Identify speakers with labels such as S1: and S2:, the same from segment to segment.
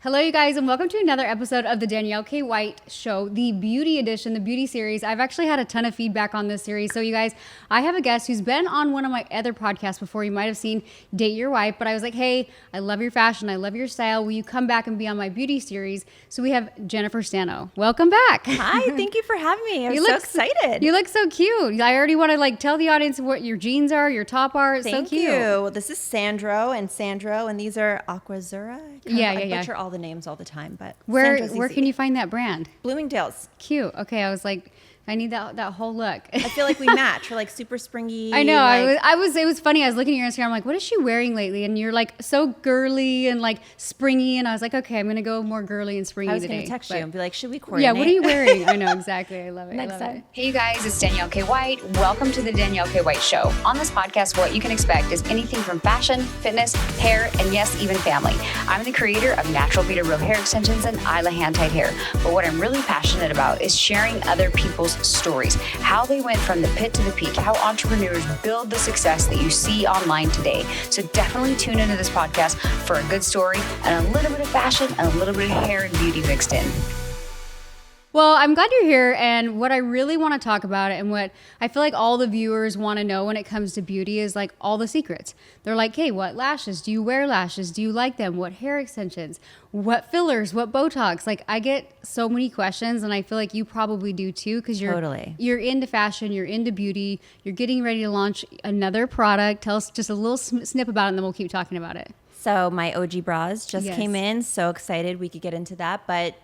S1: Hello, you guys, and welcome to another episode of the Danielle K Show, the beauty edition, the beauty series. I've actually had a ton of feedback on this series. So, you guys, I have a guest who's been on one of my other podcasts before. You might have seen Date Your Wife, but I was like, hey, I love your fashion. I love your style. Will you come back and be on my beauty series? So we have Jennifer Stano. Welcome back.
S2: Hi, thank you for having me. I'm so excited.
S1: You look so cute. I already want to tell the audience what your jeans are, your top are. It's so cute.
S2: Thank you. This is Sandro, and these are Aquazura. I butcher all the names all the time, but
S1: where can you find that brand?
S2: Bloomingdale's.
S1: Cute. Okay, I was like, I need that whole look.
S2: I feel like we match. We're like super springy.
S1: I know. It was funny. I was looking at your Instagram. I'm like, what is she wearing lately? And you're like so girly and like springy. And I was like, okay, I'm gonna go more girly and springy today.
S2: I was gonna text you and be like, should we coordinate?
S1: Yeah. What are you wearing? I know exactly. I love it.
S2: Next time.
S3: Hey, you guys, it's Danielle K. White. Welcome to the Danielle K. White Show. On this podcast, what you can expect is anything from fashion, fitness, hair, and yes, even family. I'm the creator of Natural Vita Real Hair Extensions and Isla Hand Tied Hair. But what I'm really passionate about is sharing other people's stories, how they went from the pit to the peak, how entrepreneurs build the success that you see online today. So definitely tune into this podcast for a good story and a little bit of fashion and a little bit of hair and beauty mixed in.
S1: Well, I'm glad you're here, and what I really want to talk about and what I feel like all the viewers want to know when it comes to beauty is like all the secrets. They're like, hey, what lashes? Do you wear lashes? Do you like them? What hair extensions? What fillers? What Botox? Like, I get so many questions, and I feel like you probably do too, because you're into fashion, you're into beauty, you're getting ready to launch another product. Tell us just a little snip about it, and then we'll keep talking about it.
S2: So my OG bras just came in. So excited we could get into that. But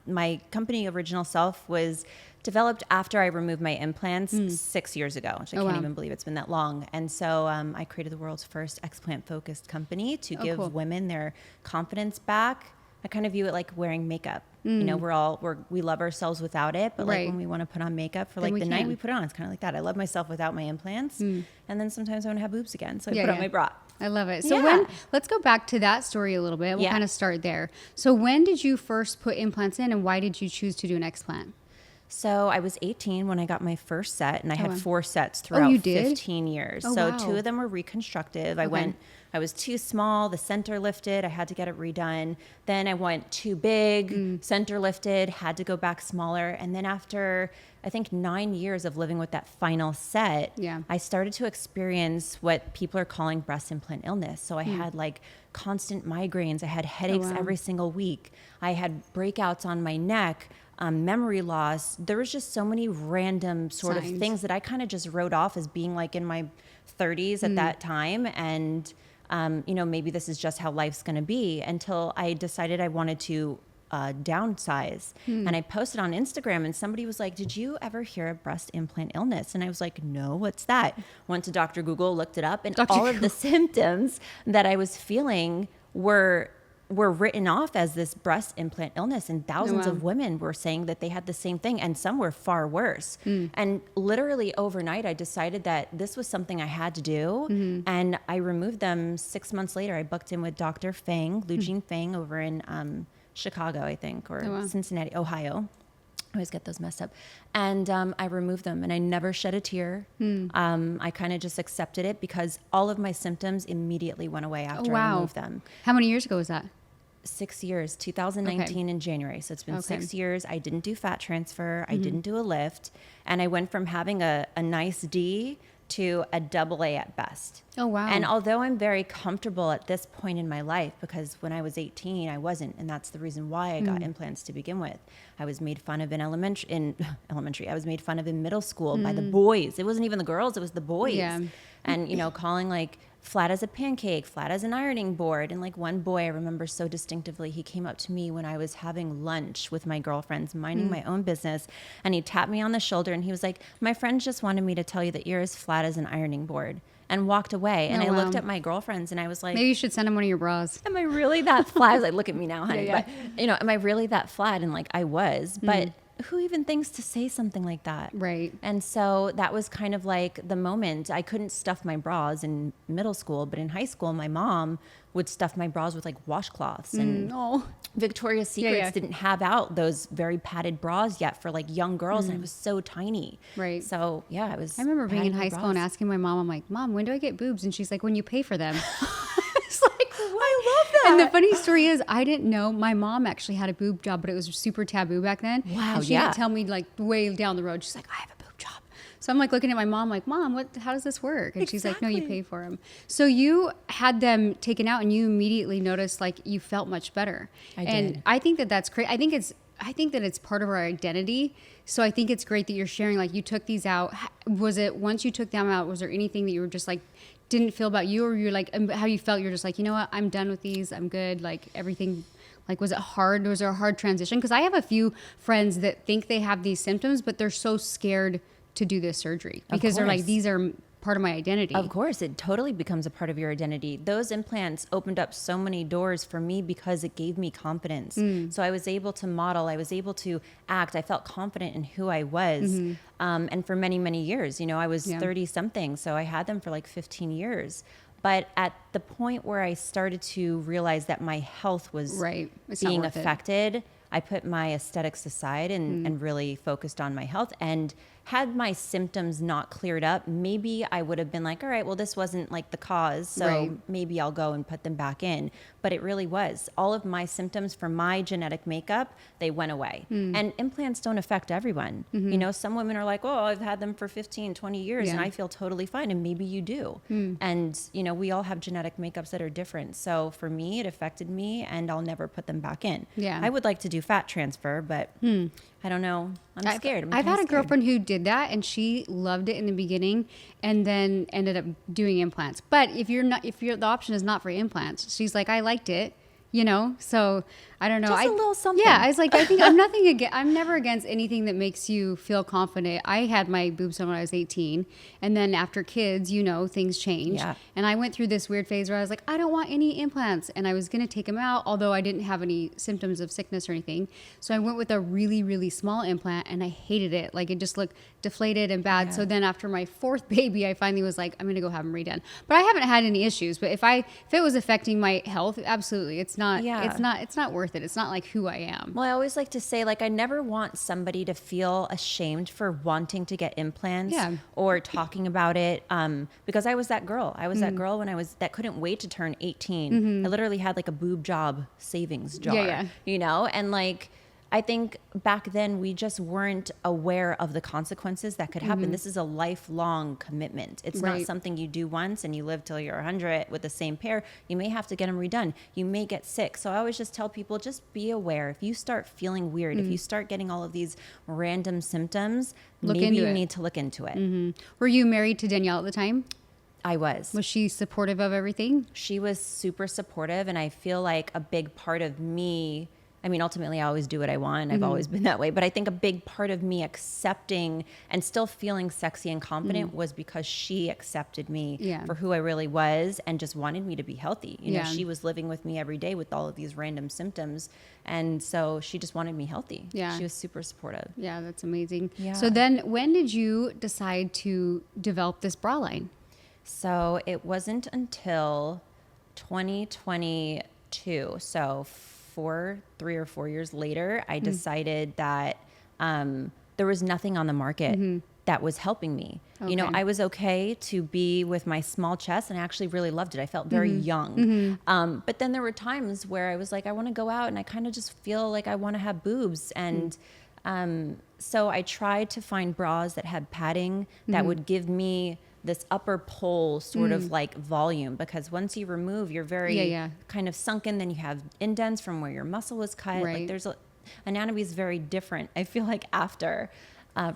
S2: my company, Original Self, was developed after I removed my implants 6 years ago, which I can't even believe it's been that long. And so I created the world's first explant-focused company to give women their confidence back. I kind of view it like wearing makeup. You know, we love ourselves without it, but like when we want to put on makeup for like the night we put it on, it's kind of like that. I love myself without my implants. And then sometimes I want to have boobs again. So I put on my bra.
S1: I love it. So let's go back to that story a little bit. We'll kind of start there. So when did you first put implants in, and why did you choose to do an explant?
S2: So I was 18 when I got my first set, and I had 4 sets throughout 15 years. So 2 of them were reconstructive. I was too small, the center lifted, I had to get it redone. Then I went too big, center lifted, had to go back smaller. And then after, I think 9 years of living with that final set, I started to experience what people are calling breast implant illness. So I had like constant migraines, I had headaches every single week. I had breakouts on my neck. Memory loss. There was just so many random sort of things that I kind of just wrote off as being like in my 30s at that time. And, you know, maybe this is just how life's going to be, until I decided I wanted to downsize. And I posted on Instagram, and somebody was like, did you ever hear of breast implant illness? And I was like, no, what's that? Went to Dr. Google, looked it up, and of the symptoms that I was feeling were written off as this breast implant illness, and thousands of women were saying that they had the same thing, and some were far worse. And literally overnight, I decided that this was something I had to do, and I removed them. 6 months later, I booked in with Dr. Fang, Lujin Fang, over in Chicago, I think, or Cincinnati, Ohio. I always get those messed up. And I removed them, and I never shed a tear. I kind of just accepted it because all of my symptoms immediately went away after I removed them.
S1: How many years ago was that?
S2: 6 years, 2019 in January. So it's been 6 years. I didn't do fat transfer. I didn't do a lift. And I went from having a nice D to a AA at best.
S1: Oh, wow.
S2: And although I'm very comfortable at this point in my life, because when I was 18, I wasn't. And that's the reason why I got implants to begin with. I was made fun of in elementary. I was made fun of in middle school by the boys. It wasn't even the girls. It was the boys. Yeah. And, you know, calling like flat as a pancake, flat as an ironing board. And like one boy, I remember so distinctively, he came up to me when I was having lunch with my girlfriends, minding my own business. And he tapped me on the shoulder and he was like, my friends just wanted me to tell you that you're as flat as an ironing board. And walked away. And I looked at my girlfriends and I was like,
S1: maybe you should send him one of your bras.
S2: Am I really that flat? I was like, look at me now, honey. But, you know, am I really that flat? And like, I was. But who even thinks to say something like that?
S1: Right.
S2: And so that was kind of like the moment. I couldn't stuff my bras in middle school, but in high school, my mom would stuff my bras with like washcloths. And Victoria's Secrets didn't have out those very padded bras yet for like young girls. And it was so tiny.
S1: Right.
S2: So yeah,
S1: I remember being in high school and asking my mom, I'm like, Mom, when do I get boobs? And she's like, when you pay for them.
S2: It's like, I love
S1: And the funny story is, I didn't know. My mom actually had a boob job, but it was super taboo back then.
S2: Wow,
S1: and she didn't tell me like way down the road. She's like, I have a boob job. So I'm like looking at my mom like, Mom, how does this work? And she's like, no, you pay for them. So you had them taken out and you immediately noticed like you felt much better.
S2: I did.
S1: And I think that's great. I think that it's part of our identity. So I think it's great that you're sharing, like you took these out. Was it, once you took them out, was there anything that you were just like, didn't feel about you, or you're like, how you felt? You're just like, you know what? I'm done with these. I'm good. Like everything. Like, was it hard? Was there a hard transition? Because I have a few friends that think they have these symptoms, but they're so scared to do this surgery because they're like, these are part of my identity.
S2: Of course, it totally becomes a part of your identity. Those implants opened up so many doors for me because it gave me confidence. So I was able to model, I was able to act, I felt confident in who I was. And for many, many years, I was 30 something. So I had them for like 15 years. But at the point where I started to realize that my health was being affected, I put my aesthetics aside and really focused on my health. And had my symptoms not cleared up, maybe I would have been like, all right, well, this wasn't like the cause, so maybe I'll go and put them back in. But it really was. All of my symptoms for my genetic makeup, they went away. And implants don't affect everyone. Some women are like, oh, I've had them for 15, 20 years and I feel totally fine. And maybe you do. And, we all have genetic makeups that are different. So for me, it affected me and I'll never put them back in. I would like to do fat transfer, but I don't know. I'm scared.
S1: I've had a girlfriend who did that and she loved it in the beginning and then ended up doing implants. But if the option is not for implants, she's like, I liked it, so I don't know.
S2: Just a little something.
S1: Yeah. I was like, I think I'm never against anything that makes you feel confident. I had my boobs done when I was 18. And then after kids, things change. Yeah. And I went through this weird phase where I was like, I don't want any implants. And I was going to take them out, although I didn't have any symptoms of sickness or anything. So I went with a really, really small implant and I hated it. Like it just looked deflated and bad. Yeah. So then after my fourth baby, I finally was like, I'm going to go have them redone. But I haven't had any issues. But if it was affecting my health, absolutely. It's not worth it. It's not like who I am.
S2: Well, I always like to say, like, I never want somebody to feel ashamed for wanting to get implants or talking about it. Because I was that girl. I was that girl that couldn't wait to turn 18. I literally had like a boob job savings jar, and like, I think back then we just weren't aware of the consequences that could happen. This is a lifelong commitment. It's not something you do once and you live till you're 100 with the same pair. You may have to get them redone. You may get sick. So I always just tell people, just be aware. If you start feeling weird, if you start getting all of these random symptoms, maybe you need to look into it.
S1: Were you married to Danielle at the time?
S2: I was.
S1: Was she supportive of everything?
S2: She was super supportive. And I feel like a big part of me, I mean, ultimately, I always do what I want. I've always been that way. But I think a big part of me accepting and still feeling sexy and confident was because she accepted me for who I really was and just wanted me to be healthy. She was living with me every day with all of these random symptoms. And so she just wanted me healthy. Yeah. She was super supportive.
S1: Yeah, that's amazing. Yeah. So then when did you decide to develop this bra line?
S2: So it wasn't until 2022. So 3 or 4 years later, I decided that there was nothing on the market that was helping me. Okay. I was okay to be with my small chest and I actually really loved it. I felt very young. But then there were times where I was like, I want to go out and I kind of just feel like I want to have boobs. And so I tried to find bras that had padding that would give me this upper pole sort of like volume, because once you remove, you're very kind of sunken. Then you have indents from where your muscle was cut. Like anatomy is very different, I feel like, after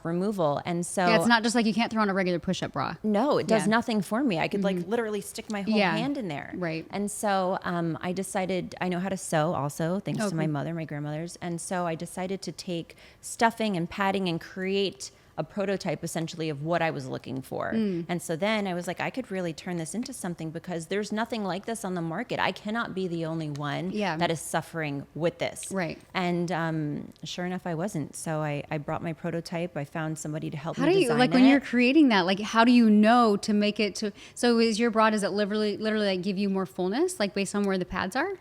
S2: removal. And so
S1: it's not just like you can't throw on a regular push-up bra.
S2: No, it does nothing for me. I could like literally stick my whole hand in there.
S1: Right.
S2: And so I decided, I know how to sew also, thanks to my mother, my grandmother's. And so I decided to take stuffing and padding and create a prototype essentially of what I was looking for. And so then I was like, I could really turn this into something because there's nothing like this on the market. I cannot be the only one that is suffering with this.
S1: Right.
S2: And sure enough, I wasn't. So I brought my prototype. I found somebody to help me design it.
S1: How do you, like when you're creating that, like how do you know to make it to, so is your bra, does it literally like give you more fullness, like based on where the pads are?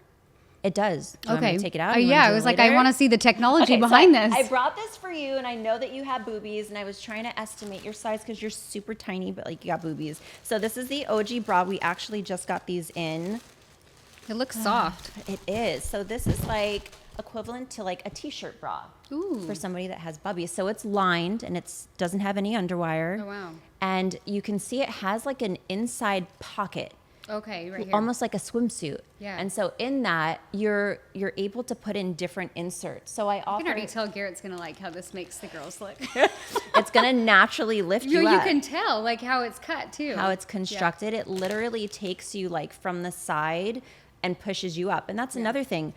S2: It does. Do you want me to take it out?
S1: Yeah, I was like, I want to see the technology behind this.
S2: I brought this for you, and I know that you have boobies, and I was trying to estimate your size because you're super tiny, but like you got boobies. So this is the OG bra. We actually just got these in
S1: It looks soft.
S2: It is. So this is like equivalent to like a t-shirt bra.
S1: Ooh.
S2: For somebody that has bubbies. So it's lined and it doesn't have any underwire.
S1: Oh, wow.
S2: And you can see it has like an inside pocket.
S1: Okay, right here.
S2: Almost like a swimsuit.
S1: Yeah.
S2: And so in that, you're able to put in different inserts. So I
S1: can already tell Garrett's going to like how this makes the girls look.
S2: It's going to naturally lift you up.
S1: You can tell like how it's cut too.
S2: How it's constructed. Yeah. It literally takes you like from the side and pushes you up. And that's another thing.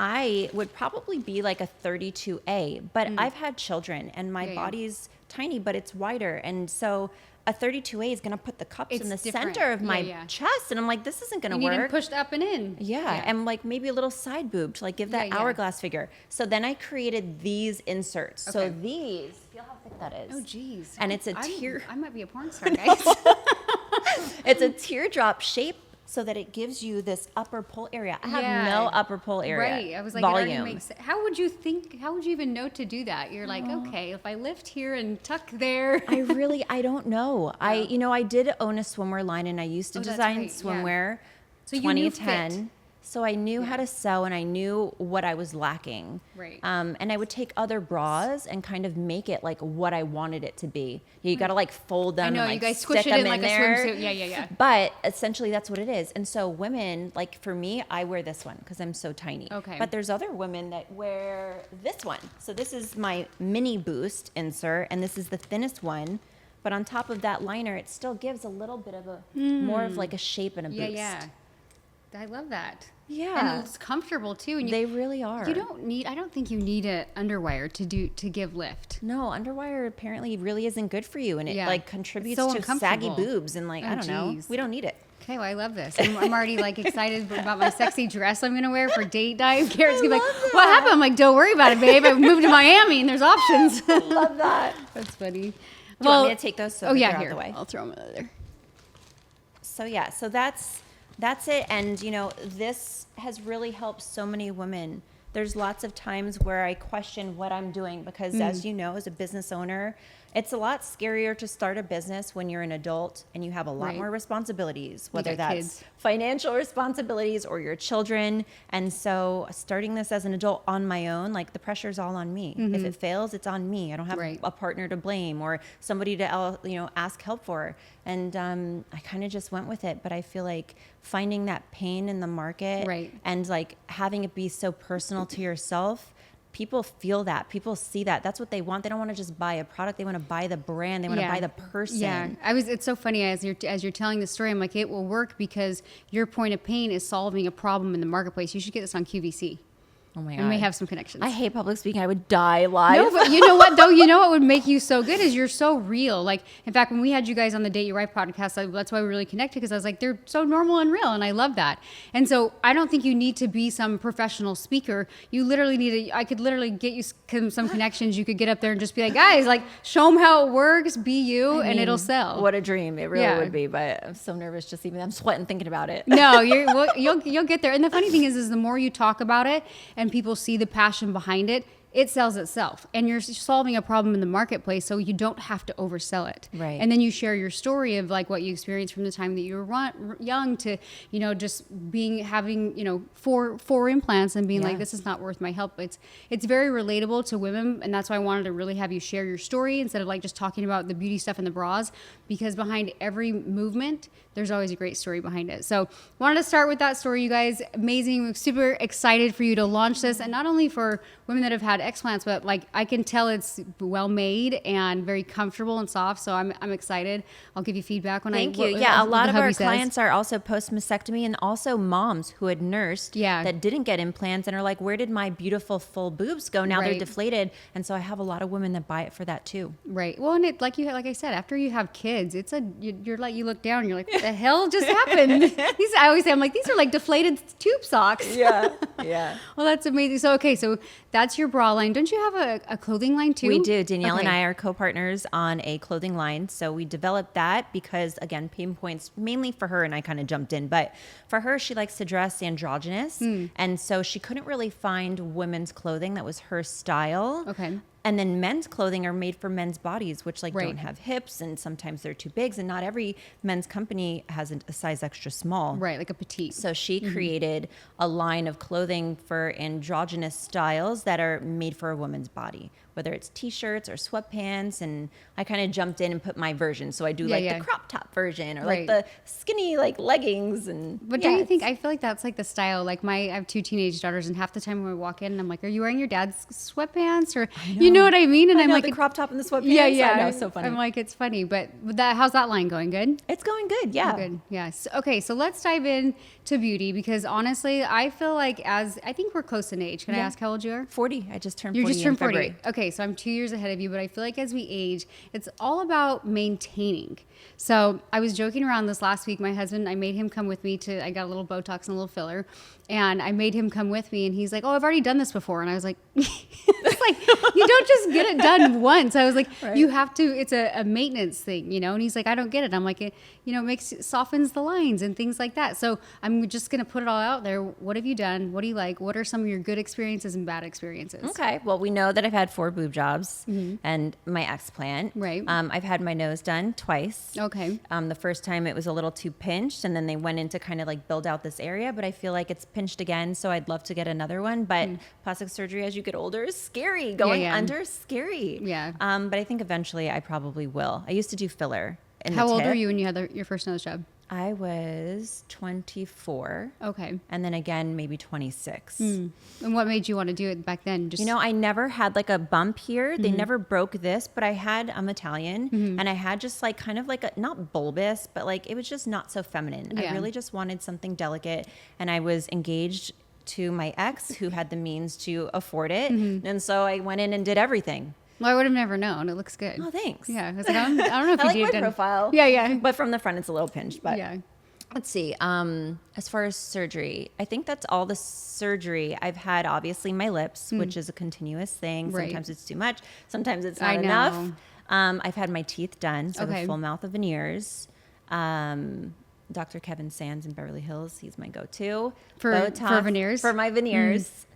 S2: I would probably be like a 32A, but I've had children and my body's tiny, but it's wider. And so a 32A is going to put the cups in the center of my chest. And I'm like, this isn't going to work.
S1: You need them pushed up and in.
S2: Yeah. And like maybe a little side boob to like give that hourglass figure. So then I created these inserts. Okay. So these, feel how thick that is.
S1: Oh, geez.
S2: And it's a tear.
S1: I might be a porn star, guys.
S2: It's a teardrop shape so that it gives you this upper pull area. I have no upper pull area.
S1: Right. I was like,
S2: volume.
S1: How would you even know to do that? You're like, okay, if I lift here and tuck there.
S2: I don't know. I did own a swimwear line and I used to design swimwear. So 2010. So I knew how to sew and I knew what I was lacking.
S1: Right.
S2: And I would take other bras and kind of make it like what I wanted it to be. You got to like fold them. I know, and, like,
S1: you guys squish it in like a swimsuit. Yeah.
S2: But essentially that's what it is. And so women, like for me, I wear this one because I'm so tiny.
S1: Okay.
S2: But there's other women that wear this one. So this is my mini boost insert and this is the thinnest one. But on top of that liner, it still gives a little bit of a, more of like a shape and a boost.
S1: Yeah. I love that.
S2: Yeah.
S1: And it's comfortable too. And
S2: they really are.
S1: I don't think you need an underwire to give lift.
S2: No, underwire apparently really isn't good for you. And it like contributes to saggy boobs and like, I don't know. We don't need it.
S1: Okay, well, I love this. I'm already like excited about my sexy dress I'm going to wear for date night. Garrett's going to be like, what happened? I'm like, don't worry about it, babe. I moved to Miami and there's options.
S2: I love that.
S1: That's funny.
S2: Do you want me to take those so
S1: here.
S2: Out the way?
S1: I'll throw them over there.
S2: So that's it. And, this has really helped so many women. There's lots of times where I question what I'm doing because, as you know, as a business owner, it's a lot scarier to start a business when you're an adult and you have a lot more responsibilities, whether that's financial responsibilities or your children. And so starting this as an adult on my own, like the pressure's all on me. If it fails, it's on me. I don't have a partner to blame or somebody to ask help for. And I kind of just went with it. But I feel like finding that pain in the market and like having it be so personal to yourself, people feel that. People see that. That's what they want. They don't want to just buy a product. They want to buy the brand. They want to buy the person.
S1: Yeah. It's so funny as you're telling the story. I'm like, it will work because your point of pain is solving a problem in the marketplace. You should get this on QVC.
S2: Oh my God.
S1: And we have some connections.
S2: I hate public speaking. I would die live.
S1: No, but you know what though? You know what would make you so good is you're so real. Like, in fact, when we had you guys on the Date Your Right podcast, that's why we really connected because I was like, they're so normal and real, and I love that. And so I don't think you need to be some professional speaker. You literally I could literally get you some connections. You could get up there and just be like, guys, like show them how it works, be you, and it'll sell.
S2: What a dream. It really would be, but I'm so nervous just even, I'm sweating thinking about it.
S1: No, you'll get there. And the funny thing is the more you talk about it and people see the passion behind it, it sells itself, and you're solving a problem in the marketplace, so you don't have to oversell it.
S2: Right.
S1: And then you share your story of like what you experienced from the time that you were young to, just having 4 implants and being like, this is not worth my help. It's very relatable to women, and that's why I wanted to really have you share your story instead of like just talking about the beauty stuff and the bras, because behind every movement, there's always a great story behind it. So wanted to start with that story, you guys. Amazing. I'm super excited for you to launch this, and not only for women that have had explants, but like I can tell it's well made and very comfortable and soft. So I'm excited. I'll give you feedback when
S2: Thank you. Yeah, a lot of our clients are also post mastectomy and also moms who had nursed that didn't get implants and are like, where did my beautiful full boobs go? Now they're deflated. And so I have a lot of women that buy it for that too.
S1: Right. Well, and it like I said, after you have kids, you're like, you look down and you're like, what the hell just happened? I always say, I'm like, these are like deflated tube socks.
S2: Yeah.
S1: Well, that's amazing. So that's your bra line. Don't you have a clothing line too?
S2: We do. Danielle and I are co-partners on a clothing line. So we developed that because, again, pain points mainly for her, and I kind of jumped in. But for her, she likes to dress androgynous. And so she couldn't really find women's clothing that was her style.
S1: Okay.
S2: And then men's clothing are made for men's bodies, which don't have hips, and sometimes they're too big. And not every men's company has a size extra small.
S1: Right, like a petite.
S2: So she created a line of clothing for androgynous styles that are made for a woman's body, whether it's t-shirts or sweatpants. And I kind of jumped in and put my version. So I do the crop top version, or like the skinny leggings.
S1: But don't you think, I feel like that's like the style. Like I have 2 teenage daughters, and half the time when we walk in, I'm like, are you wearing your dad's sweatpants? Or you know what I mean? And I'm like,
S2: the crop top and the sweatpants.
S1: Yeah.
S2: I know, so funny.
S1: I'm like, it's funny. But how's that line going? Good?
S2: It's going good, yeah.
S1: Good, yes. Okay, so let's dive in to beauty, because honestly, I feel like I think we're close in age. Can I ask how old you are?
S2: 40. I just turned 40
S1: You just turned 40.
S2: February.
S1: Okay, so I'm 2 years ahead of you, but I feel like as we age, it's all about maintaining. So I was joking around this last week. My husband, I made him come with me I got a little Botox and a little filler, and I made him come with me, and he's like, oh, I've already done this before. And I was like, it's like, you don't just get it done once. I was like, you have to, it's a maintenance thing, And he's like, I don't get it. I'm like, it softens the lines and things like that. So I'm just going to put it all out there. What have you done? What do you like? What are some of your good experiences and bad experiences?
S2: Okay. Well, we know that I've had 4 boob jobs and my explant.
S1: Right.
S2: I've had my nose done twice.
S1: Okay.
S2: The first time it was a little too pinched, and then they went in to kind of build out this area, but I feel like it's pinched again, so I'd love to get another one. But plastic surgery as you get older is scary. Going under is scary.
S1: Yeah.
S2: But I think eventually I probably will. I used to do filler.
S1: How old were you when you had your first nose job?
S2: I was 24.
S1: Okay.
S2: And then again, maybe 26.
S1: And what made you want to do it back then? Just
S2: I never had a bump here. They never broke this, but I'm Italian, and I had just kind of a, not bulbous, but it was just not so feminine.
S1: Yeah.
S2: I really just wanted something delicate, and I was engaged to my ex who had the means to afford it. And so I went in and did everything.
S1: Well, I would have never known. It looks good.
S2: Oh, thanks.
S1: Yeah. I was like, I don't know if
S2: I
S1: you
S2: like
S1: did
S2: my profile.
S1: Yeah.
S2: But from the front, it's a little pinched. But
S1: yeah.
S2: Let's see. As far as surgery, I think that's all the surgery. I've had, obviously, my lips, which is a continuous thing.
S1: Right.
S2: Sometimes it's too much. Sometimes it's not enough. I've had my teeth done, so the full mouth of veneers. Dr. Kevin Sands in Beverly Hills, he's my go-to.
S1: For veneers?
S2: For my veneers.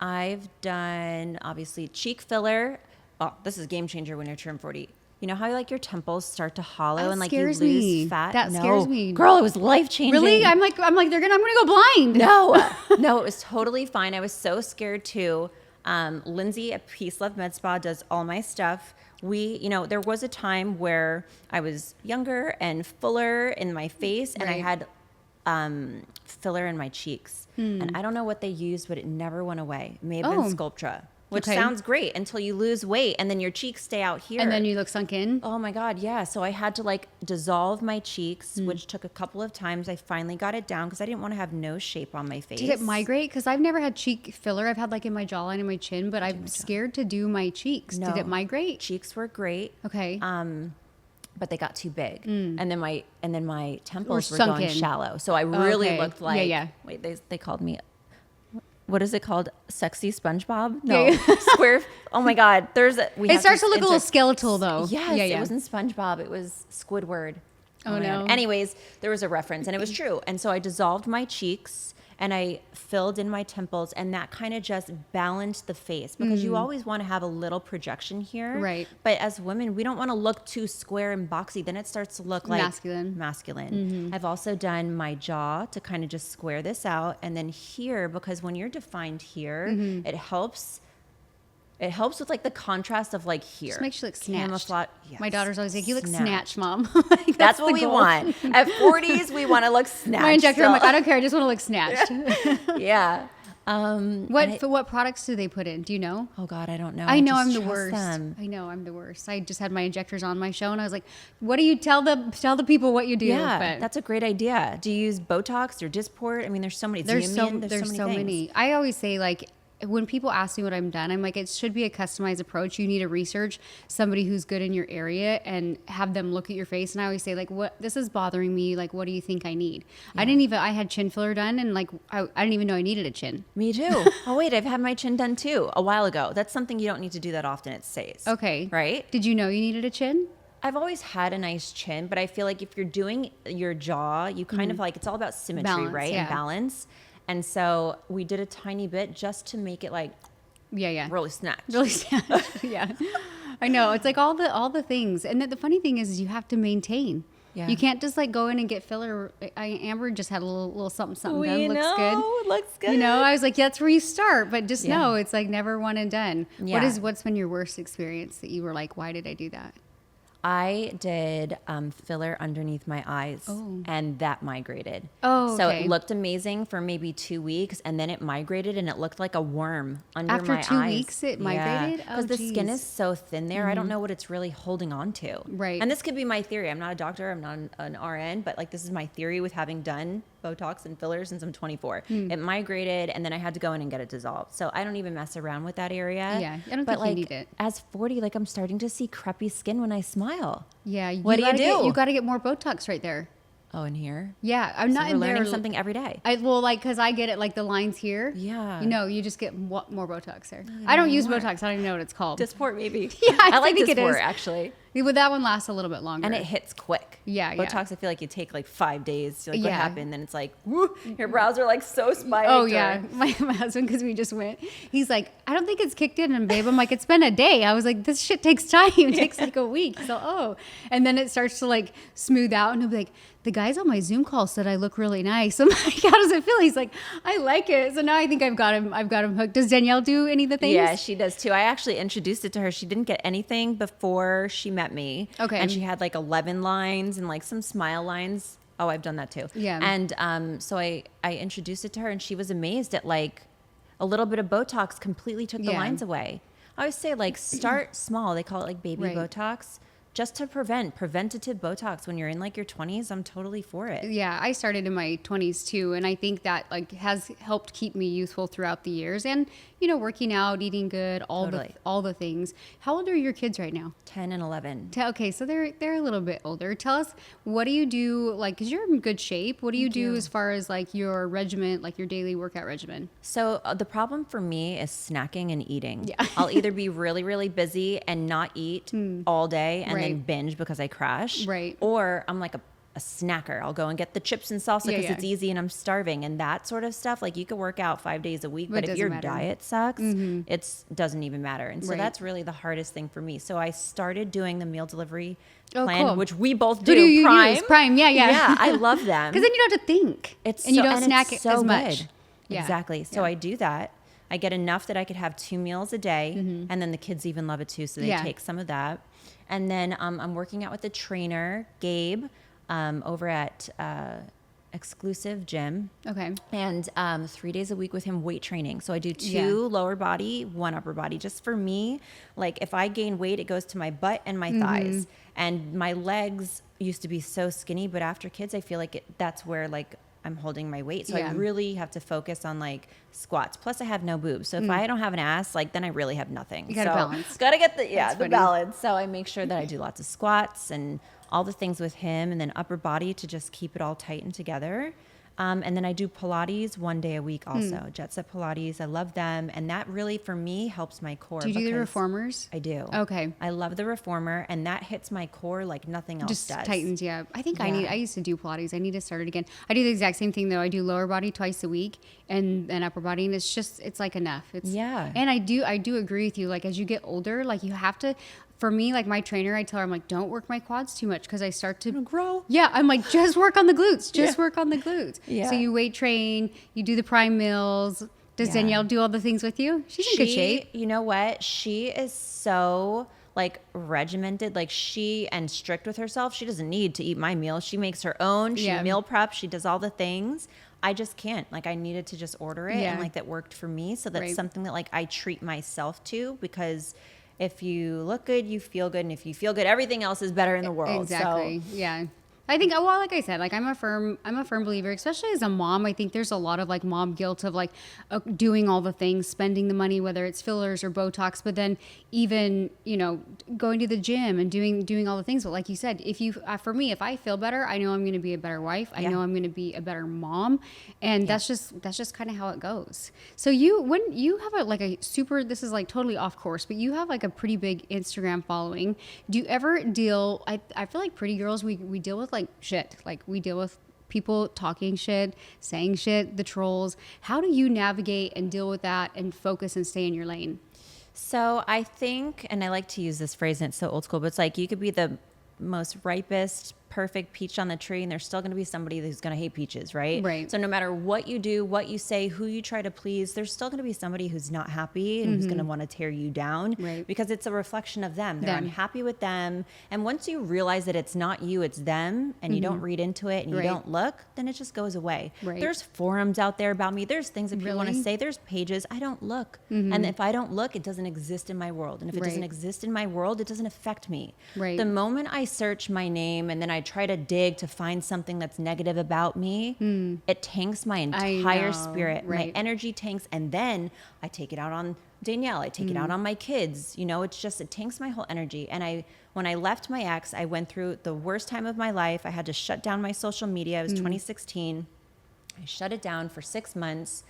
S2: I've done, obviously, cheek filler. Oh, this is a game changer when you turn 40. You know how your temples start to hollow and you lose fat?
S1: That scares me.
S2: Girl, it was life-changing.
S1: Really? I'm like I'm gonna go blind.
S2: No, it was totally fine. I was so scared too. Lindsay at Peace Love Med Spa does all my stuff. There was a time where I was younger and fuller in my face, and I had filler in my cheeks. And I don't know what they used, but it never went away. It may have been Sculptra, which sounds great until you lose weight, and then your cheeks stay out here.
S1: And then you look sunk in.
S2: Oh my God, yeah. So I had to dissolve my cheeks, which took a couple of times. I finally got it down because I didn't want to have nose shape on my face.
S1: Did it migrate? Because I've never had cheek filler. I've had in my jawline and my chin, but I'm scared to do my cheeks. No. Did it migrate?
S2: Cheeks were great.
S1: Okay.
S2: But they got too big, and then my temples were going shallow. So I really looked like.
S1: Yeah.
S2: Wait, they called me. What is it called? Sexy SpongeBob? No, square. Oh my God!
S1: It starts to look a little skeletal though.
S2: Yes, it wasn't SpongeBob. It was Squidward.
S1: Oh no.
S2: Anyways, there was a reference, and it was true. And so I dissolved my cheeks, and I filled in my temples, and that kind of just balanced the face, because you always want to have a little projection here.
S1: Right.
S2: But as women, we don't want to look too square and boxy. Then it starts to look like masculine. I've also done my jaw to kind of just square this out. And then here, because when you're defined here, it helps. It helps with the contrast of here.
S1: Just makes you look snatched.
S2: Camouflage. Yes.
S1: My daughter's always like, you look snatched, Mom.
S2: That's what we want. At 40s, we want to look snatched.
S1: My injector, I'm like, I don't care. I just want to look snatched.
S2: Yeah.
S1: What products do they put in? Do you know?
S2: Oh God, I don't know.
S1: I know I'm the worst. I know I'm the worst. I just had my injectors on my show, and I was like, "What do you tell the people what you do?"
S2: Yeah, that's a great idea. Do you use Botox or Dysport? I mean, there's so many.
S1: There's so many. I always say when people ask me what I'm done, I'm like, it should be a customized approach. You need to research somebody who's good in your area and have them look at your face. And I always say this is bothering me. What do you think I need? Yeah. I had chin filler done, and I didn't even know I needed a chin.
S2: Me too. Oh wait, I've had my chin done too a while ago. That's something you don't need to do that often. It stays.
S1: Okay.
S2: Right?
S1: Did you know you needed a chin?
S2: I've always had a nice chin, but I feel like if you're doing your jaw, you kind of it's all about symmetry, right?
S1: Yeah.
S2: And balance. And so we did a tiny bit just to make it
S1: Yeah.
S2: Really snatched.
S1: Really snatched. Yeah. I know. It's like all the things. And the funny thing is you have to maintain. Yeah. You can't just like go in and get filler. Amber just had a little something done. Looks good.
S2: It looks good.
S1: You know, I was like, yeah, that's where you start, but just know it's like never one and done. Yeah. What's been your worst experience that you were like, why did I do that?
S2: I did filler underneath my eyes, and that migrated.
S1: Oh,
S2: so it looked amazing for maybe 2 weeks, and then it migrated, and it looked like a worm under my eyes.
S1: After 2 weeks, it migrated?
S2: Because the skin is so thin there. I don't know what it's really holding on to.
S1: Right.
S2: And this could be my theory. I'm not a doctor. I'm not an RN, but like this is my theory with having done Botox and fillers since I'm 24. It migrated, and then I had to go in and get it dissolved. So I don't even mess around with that area.
S1: Yeah, I don't think you need it.
S2: As 40, like I'm starting to see crepey skin when I smile.
S1: Yeah,
S2: what do you do?
S1: You got to get more Botox right there.
S2: Oh, in here?
S1: Yeah, I'm not
S2: in there. Learning something every day.
S1: Because I get it, like the lines here.
S2: Yeah.
S1: You know, you just get more Botox there. I don't use Botox. I don't even know what it's called.
S2: Dysport, maybe.
S1: Yeah,
S2: I like
S1: think
S2: Dysport,
S1: it is.
S2: actually.
S1: But that one lasts a little bit longer.
S2: And it hits quick.
S1: Yeah,
S2: Botox, I feel like you take like 5 days to like what happened. Then it's like, woo, your brows are like so spiked.
S1: Oh, yeah. My husband, because we just went, he's like, I don't think it's kicked in. Babe, I'm like, it's been a day. I was like, this shit takes time. It takes like a week. So, And then it starts to like smooth out. And he'll be like, the guys on my Zoom call said I look really nice. I'm like, how does it feel? He's like, I like it. So now I think I've got him hooked. Does Danielle do any of the things?
S2: Yeah, she does too. I actually introduced it to her. She didn't get anything before she met me.
S1: Okay.
S2: And she had like 11 lines and like some smile lines. Oh, I've done that too.
S1: Yeah.
S2: And so I introduced it to her, and she was amazed at like a little bit of Botox completely took the lines away. I always say like start small. They call it like baby Botox. Just to preventative Botox when you're in like your 20s, I'm totally for it.
S1: Yeah, I started in my 20s too, and I think that like has helped keep me youthful throughout the years. And you know, working out, eating good, all the things. How old are your kids right now?
S2: 10 and 11.
S1: Okay, so they're a little bit older. Tell us, what do you do, like, because you're in good shape. What do you do as far as like your regimen, like your daily workout regimen?
S2: So the problem for me is snacking and eating. Yeah. I'll either be really, really busy and not eat all day and then binge because I crash.
S1: Right.
S2: Or I'm like a snacker. I'll go and get the chips and salsa because it's easy and I'm starving and that sort of stuff. Like you could work out 5 days a week, but if your diet sucks, it doesn't even matter. And so that's really the hardest thing for me. So I started doing the meal delivery plan, which we both do.
S1: Who do you
S2: Prime.
S1: Use? Prime, yeah.
S2: Yeah, I love them.
S1: Because then you don't have to think. You don't snack
S2: so
S1: as much.
S2: Good. Yeah. Exactly. So I do that. I get enough that I could have 2 meals a day, and then the kids even love it too, so they take some of that. And then I'm working out with a trainer, Gabe, over at Exclusive Gym.
S1: Okay.
S2: And 3 days a week with him weight training. So I do 2 lower body, 1 upper body. Just for me, like if I gain weight, it goes to my butt and my thighs. And my legs used to be so skinny, but after kids, I feel like that's where like I'm holding my weight. So I really have to focus on like squats. Plus I have no boobs. So if I don't have an ass, like then I really have nothing.
S1: You gotta balance.
S2: Gotta get the balance. So I make sure that I do lots of squats and all the things with him, and then upper body to just keep it all tight and together. And then I do Pilates 1 day a week also. Jet Set Pilates. I love them. And that really, for me, helps my core.
S1: Do you do the reformers?
S2: I do.
S1: Okay.
S2: I love the reformer, and that hits my core like nothing else
S1: just
S2: does.
S1: Tightens, yeah. I think I used to do Pilates. I need to start it again. I do the exact same thing, though. I do lower body twice a week and upper body, and it's like enough. And I do agree with you. Like, as you get older, like, you have to... For me, like my trainer, I tell her, I'm like, don't work my quads too much because I start to
S2: grow.
S1: Yeah, I'm like, just work on the glutes. Just work on the glutes. Yeah. So you weight train, you do the prime meals. Does Danielle do all the things with you? She's in good shape.
S2: You know what? She is so like regimented, like and strict with herself. She doesn't need to eat my meals. She makes her own. She meal preps. She does all the things. I just can't. Like I needed to just order it, and like that worked for me. So that's something that like I treat myself to, because if you look good, you feel good. And if you feel good, everything else is better in the world.
S1: Exactly. So. Yeah. I think, well, like I said, like I'm a firm believer, especially as a mom. I think there's a lot of like mom guilt of like doing all the things, spending the money, whether it's fillers or Botox, but then even, you know, going to the gym and doing all the things. But like you said, for me, if I feel better, I know I'm going to be a better wife. I know I'm going to be a better mom. And that's just kind of how it goes. So when you have this is like totally off course, but you have like a pretty big Instagram following. Do you ever I feel like pretty girls, we deal with like shit. Like we deal with people talking shit, saying shit, the trolls. How do you navigate and deal with that and focus and stay in your lane?
S2: So I think, and I like to use this phrase and it's so old school, but it's like you could be the most ripest, perfect peach on the tree, and there's still going to be somebody who's going to hate peaches, right?
S1: Right.
S2: So no matter what you do, what you say, who you try to please, there's still going to be somebody who's not happy and who's going to want to tear you down,
S1: right?
S2: Because it's a reflection of them. They're unhappy with them. And once you realize that it's not you, it's them, and you don't read into it and you don't look, then it just goes away.
S1: Right.
S2: There's forums out there about me. There's things that people want to say. There's pages. I don't look. And if I don't look, it doesn't exist in my world. And if it doesn't exist in my world, it doesn't affect me.
S1: Right.
S2: The moment I search my name and then I try to dig to find something that's negative about me, it tanks my entire spirit. My energy tanks, and then I take it out on Danielle. I take it out on my kids. You know, it tanks my whole energy. And when I left my ex, I went through the worst time of my life. I had to shut down my social media. It was 2016. I shut it down for 6 months.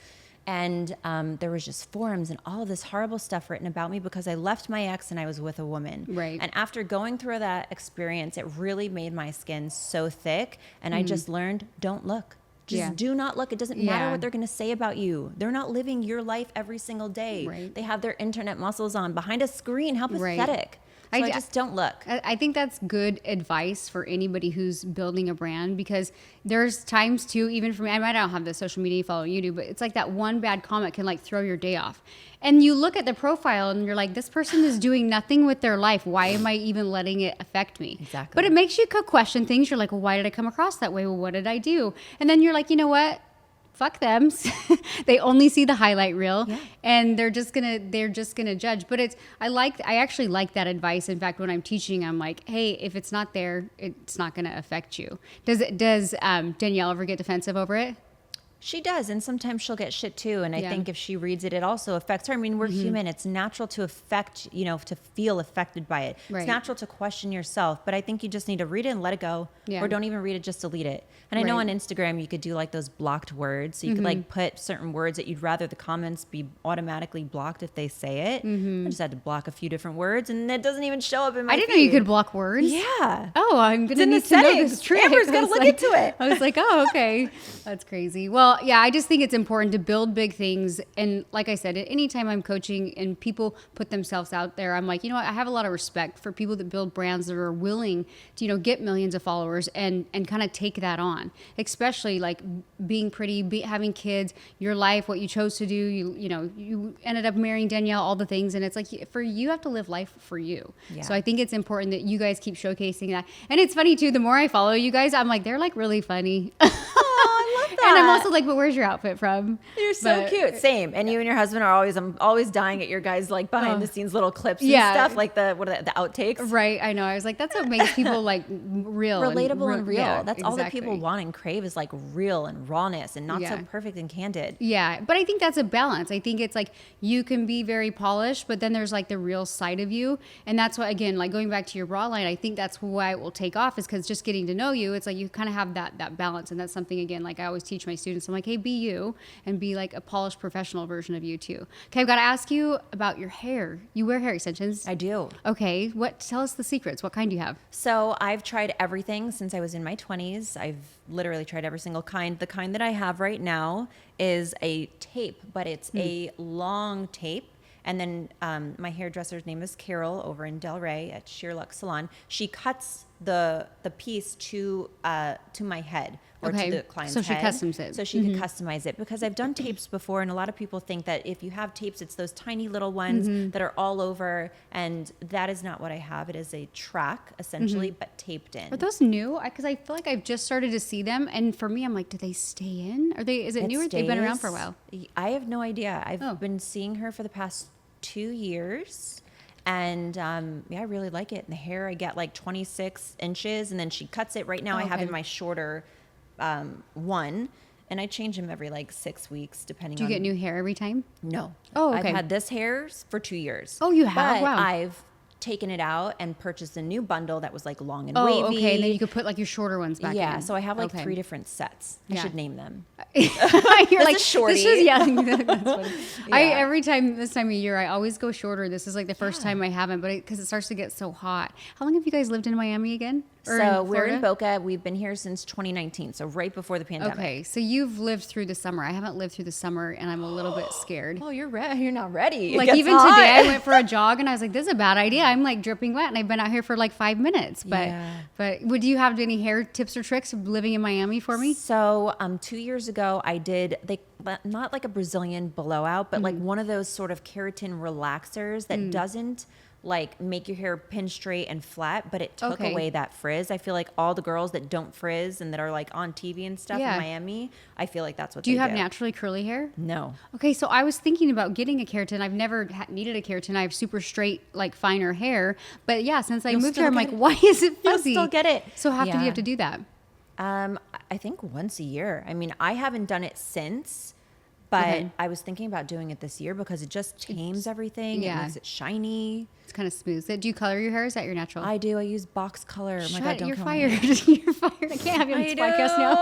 S2: And there was just forums and all of this horrible stuff written about me because I left my ex and I was with a woman.
S1: Right.
S2: And after going through that experience, it really made my skin so thick. And I just learned, don't look. Just do not look. It doesn't matter what they're going to say about you. They're not living your life every single day.
S1: Right.
S2: They have their internet muscles on behind a screen. How pathetic. So I just don't look.
S1: I think that's good advice for anybody who's building a brand, because there's times too, even for me, I might not have the social media follow you do, but it's like that one bad comment can like throw your day off. And you look at the profile and you're like, this person is doing nothing with their life. Why am I even letting it affect me?
S2: Exactly.
S1: But it makes you question things. You're like, well, why did I come across that way? Well, what did I do? And then you're like, you know what? Fuck them. They only see the highlight reel, and they're just gonna judge. But I actually like that advice. In fact, when I'm teaching, I'm like, hey, if it's not there, it's not gonna affect you. Does Danielle ever get defensive over it?
S2: She does, and sometimes she'll get shit too. And I think if she reads it, it also affects her. I mean, we're human. It's natural to to feel affected by it. Right. It's natural to question yourself. But I think you just need to read it and let it go. Yeah. Or don't even read it, just delete it. And I know on Instagram you could do like those blocked words. So you could like put certain words that you'd rather the comments be automatically blocked if they say it. I just had to block a few different words, and it doesn't even show up in my
S1: I didn't
S2: feed.
S1: know you could block words.
S2: Yeah.
S1: Oh, I'm going to need to know this trick.
S2: Amber's got to look into it.
S1: I was like, oh, okay. That's crazy. Well, yeah, I just think it's important to build big things. And like I said, anytime I'm coaching and people put themselves out there, I'm like, you know what? I have a lot of respect for people that build brands that are willing to, get millions of followers and kind of take that on, especially like being pretty, having kids, your life, what you chose to do. You ended up marrying Danielle, all the things. And it's like, for you have to live life for you. Yeah. So I think it's important that you guys keep showcasing that. And it's funny too, the more I follow you guys, I'm like, they're like really funny.
S2: I love that.
S1: And I'm also like, but where's your outfit from?
S2: You're so cute. Same. And you and your husband are I'm always dying at your guys' like behind the scenes little clips and stuff, like the outtakes.
S1: Right. I know. I was like, that's what makes people like real.
S2: Relatable and real.
S1: Yeah,
S2: that's all that people want and crave is like real and rawness and not so perfect and candid.
S1: Yeah. But I think that's a balance. I think it's like you can be very polished, but then there's like the real side of you. And that's why, again, like going back to your bra line, I think that's why it will take off, is because just getting to know you, it's like you kind of have that balance. And that's something, again, like I always teach my students. I'm like, hey, be you and be like a polished professional version of you too. Okay, I've got to ask you about your hair. You wear hair extensions?
S2: I do.
S1: Okay, tell us the secrets. What kind do you have?
S2: So I've tried everything since I was in my 20s. I've literally tried every single kind. The kind that I have right now is a tape, but it's a long tape. And then my hairdresser's name is Carol over in Delray at Sheer Luxe Salon. She cuts the piece to my head or to the client's head.
S1: So she customs it.
S2: So she can customize it, because I've done tapes before, and a lot of people think that if you have tapes, it's those tiny little ones that are all over, and that is not what I have. It is a track, essentially, but taped in.
S1: Are those new? Because I feel like I've just started to see them, and for me, I'm like, do they stay in? Is it new, or they've been around for a while?
S2: I have no idea. I've been seeing her for the past 2 years. And I really like it. And the hair, I get like 26 inches, and then she cuts it. Right now I have in my shorter one, and I change them every like 6 weeks, depending on.
S1: Do you get new hair every time?
S2: No.
S1: Oh, okay.
S2: I've had this hair for 2 years.
S1: Oh, you have?
S2: But
S1: wow.
S2: I've taken it out and purchased a new bundle that was like long and wavy.
S1: Oh, okay. And then you could put like your shorter ones back in.
S2: Yeah. So I have like 3 different sets. I should name them.
S1: You're like,
S2: shorty.
S1: This is, that's funny. Every time this time of year, I always go shorter. This is like the first time I haven't, but because it starts to get so hot. How long have you guys lived in Miami again?
S2: So we're in Boca. We've been here since 2019, so right before the pandemic.
S1: Okay, so you've lived through the summer. I haven't lived through the summer, and I'm a little bit scared.
S2: Oh, you're ready. You're not ready.
S1: Like even today, I went for a jog, and I was like, "This is a bad idea." I'm like dripping wet, and I've been out here for like 5 minutes. But would you have any hair tips or tricks living in Miami for me?
S2: So 2 years ago, I did not like a Brazilian blowout, but like one of those sort of keratin relaxers that doesn't like make your hair pin straight and flat, but it took away that frizz. I feel like all the girls that don't frizz and that are like on TV and stuff in Miami, I feel like that's what they do.
S1: Do you have naturally curly hair?
S2: No.
S1: Okay, so I was thinking about getting a keratin. I've never needed a keratin. I have super straight, like finer hair. But yeah, since I moved here, I'm like, why is it fuzzy?
S2: You'll still get it.
S1: So how often do you have to do that?
S2: I think once a year. I mean, I haven't done it since, but I was thinking about doing it this year because it just tames everything. It makes it shiny.
S1: It's kind of smooth. Do you color your hair? Is that your natural?
S2: I do. I use box color. Oh my God, don't
S1: you're
S2: kill
S1: fired.
S2: me.
S1: You're fired. I can't have you on this podcast now.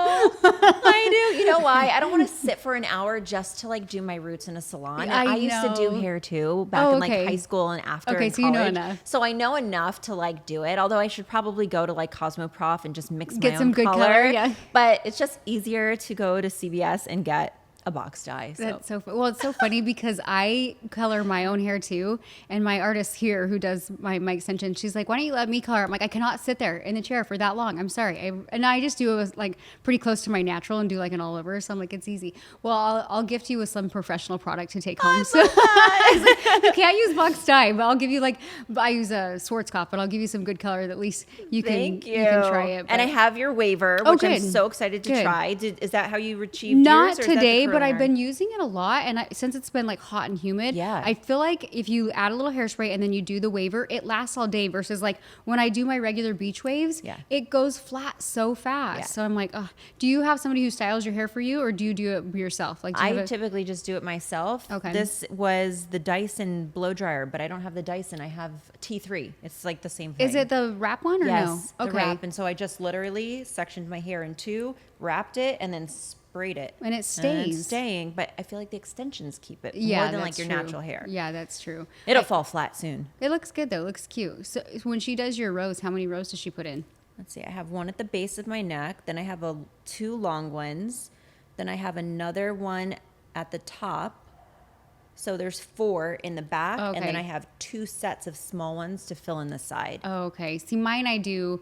S2: I do. You know why? I don't want to sit for an hour just to like do my roots in a salon. I used to do hair too back in like high school and after in college.
S1: So you know enough.
S2: So I know enough to like do it. Although I should probably go to like Cosmoprof and just mix
S1: get
S2: my
S1: some
S2: own
S1: good color. Yeah.
S2: But it's just easier to go to CVS and get a box dye.
S1: That's so well, it's so funny because I color my own hair too, and my artist here who does my extension, she's like, "Why don't you let me color?" I'm like, "I cannot sit there in the chair for that long. I'm sorry." And I just do it like pretty close to my natural and do like an all over. So I'm like, it's easy. Well, I'll gift you with some professional product to take home. So you can't use box dye, but I'll give you like I use a Schwarzkopf, but I'll give you some good color that at least you can try it.
S2: But. And I have your waiver, which I'm so excited to try. Is that how you achieved
S1: Not
S2: yours?
S1: Today, but I've been using it a lot, and since it's been like hot and humid, I feel like if you add a little hairspray and then you do the waiver, it lasts all day. Versus like when I do my regular beach waves, it goes flat so fast. So I'm like, oh. Do you have somebody who styles your hair for you, or do you do it yourself? Like
S2: I typically just do it myself. Okay. This was the Dyson blow dryer, but I don't have the Dyson. I have T3. It's like the same thing.
S1: Is it the wrap one or no?
S2: The wrap. And so I just literally sectioned my hair in two, wrapped it, and then sprayed it.
S1: And it stays.
S2: And it's staying, but I feel like the extensions keep it more than like your natural hair.
S1: Yeah, that's true.
S2: It'll fall flat soon.
S1: It looks good though. It looks cute. So when she does your rows, how many rows does she put in?
S2: Let's see. I have one at the base of my neck. Then I have two long ones. Then I have another one at the top. So there's 4 in the back. And then I have 2 sets of small ones to fill in the side.
S1: Okay. See, mine I do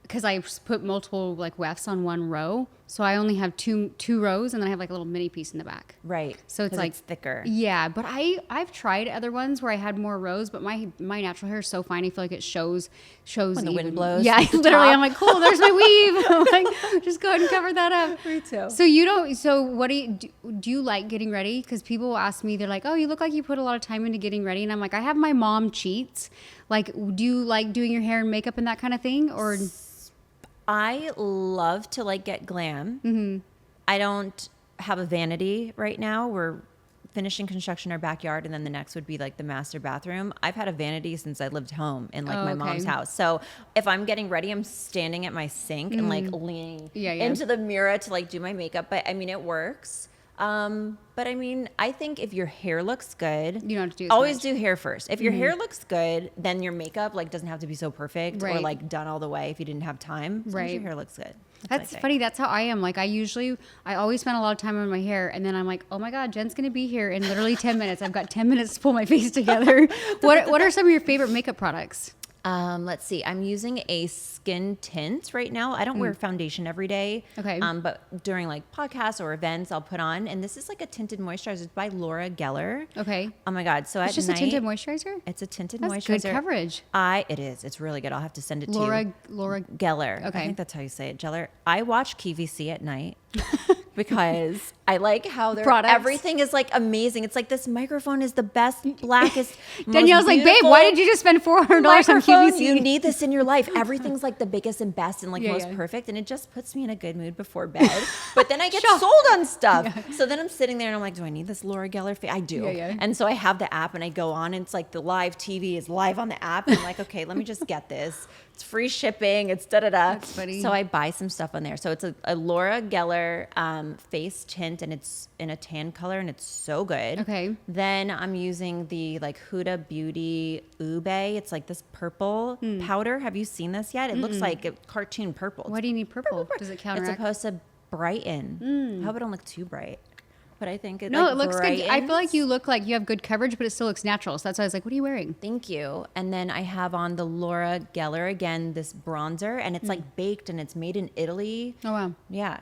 S1: because I put multiple like wefts on one row. So I only have two rows, and then I have like a little mini piece in the back.
S2: Right.
S1: So it's like
S2: it's thicker.
S1: Yeah, but I've tried other ones where I had more rows, but my natural hair is so fine. I feel like it shows
S2: when the wind blows.
S1: Yeah, literally. I'm like, cool. There's my weave. I'm like, just go ahead and cover that up.
S2: Me too.
S1: So you don't. So what do you like getting ready? Because people will ask me, they're like, oh, you look like you put a lot of time into getting ready, and I'm like, I have my mom cheats. Like, do you like doing your hair and makeup and that kind of thing, or?
S2: I love to like get glam. Mm-hmm. I don't have a vanity right now. We're finishing construction in our backyard, and then the next would be like the master bathroom. I've had a vanity since I lived home in like my mom's house. So if I'm getting ready, I'm standing at my sink and like leaning into the mirror to like do my makeup. But I mean, it works. But I mean, I think if your hair looks good,
S1: you don't have to do
S2: always do hair first. If your hair looks good, then your makeup like doesn't have to be so perfect or like done all the way if you didn't have time. As long as your hair looks good.
S1: That's funny. That's how I am. Like I always spend a lot of time on my hair, and then I'm like, oh my God, Jen's gonna be here in literally 10 minutes. I've got 10 minutes to pull my face together. What are some of your favorite makeup products?
S2: Let's see. I'm using a skin tint right now. I don't wear foundation every day.
S1: Okay.
S2: But during like podcasts or events, I'll put on. And this is like a tinted moisturizer. It's by Laura Geller.
S1: Okay.
S2: Oh my God. So
S1: it's just
S2: night,
S1: a tinted moisturizer?
S2: It's a tinted
S1: That's
S2: moisturizer.
S1: Good coverage.
S2: It is. It's really good. I'll have to send it to you.
S1: Laura
S2: Geller.
S1: Okay.
S2: I think that's how you say it. Geller. I watch QVC at night. Because I like how everything is like amazing. It's like this microphone is the best, blackest.
S1: Danielle's like, babe, why did you just spend $400 on QVC?
S2: You need this in your life. Everything's like the biggest and best and like most perfect, and it just puts me in a good mood before bed. But then I get sold on stuff. So then I'm sitting there and I'm like, do I need this Laura Geller? I do. And so I have the app and I go on and it's like the live TV is live on the app. And I'm like, okay, let me just get this. It's free shipping. It's da-da-da.
S1: That's funny.
S2: So I buy some stuff on there. So it's a Laura Geller face tint, and it's in a tan color, and it's so good.
S1: Okay.
S2: Then I'm using the like Huda Beauty Ube. It's like this purple powder. Have you seen this yet? It looks like a cartoon purple.
S1: Why do you need purple? Does it counteract?
S2: It's supposed to brighten. I hope it don't look too bright. But I think it
S1: looks brightens. Good. I feel like you look like you have good coverage, but it still looks natural. So that's why I was like, what are you wearing?
S2: Thank you. And then I have on the Laura Geller again, this bronzer, and it's like baked and it's made in Italy.
S1: Oh, wow.
S2: Yeah.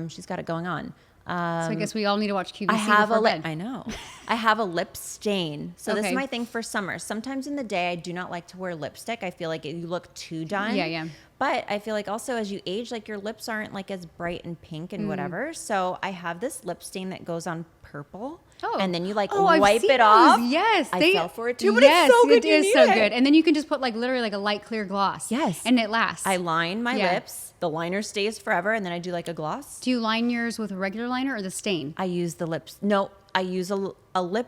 S2: She's got it going on.
S1: So I guess we all need to watch QVC
S2: I know. I have a lip stain. So this is my thing for summer. Sometimes in the day, I do not like to wear lipstick. I feel like you look too done.
S1: Yeah.
S2: But I feel like also as you age, like your lips aren't like as bright and pink and whatever. So I have this lip stain that goes on purple. Oh. And then you like wipe it off.
S1: Yes.
S2: I fell for it too, but it's so good.
S1: It is so good. And then you can just put like literally like a light clear gloss.
S2: Yes.
S1: And it lasts.
S2: I line my lips. The liner stays forever, and then I do like a gloss.
S1: Do you line yours with a regular liner or the stain?
S2: I use the lips. No, I use a lip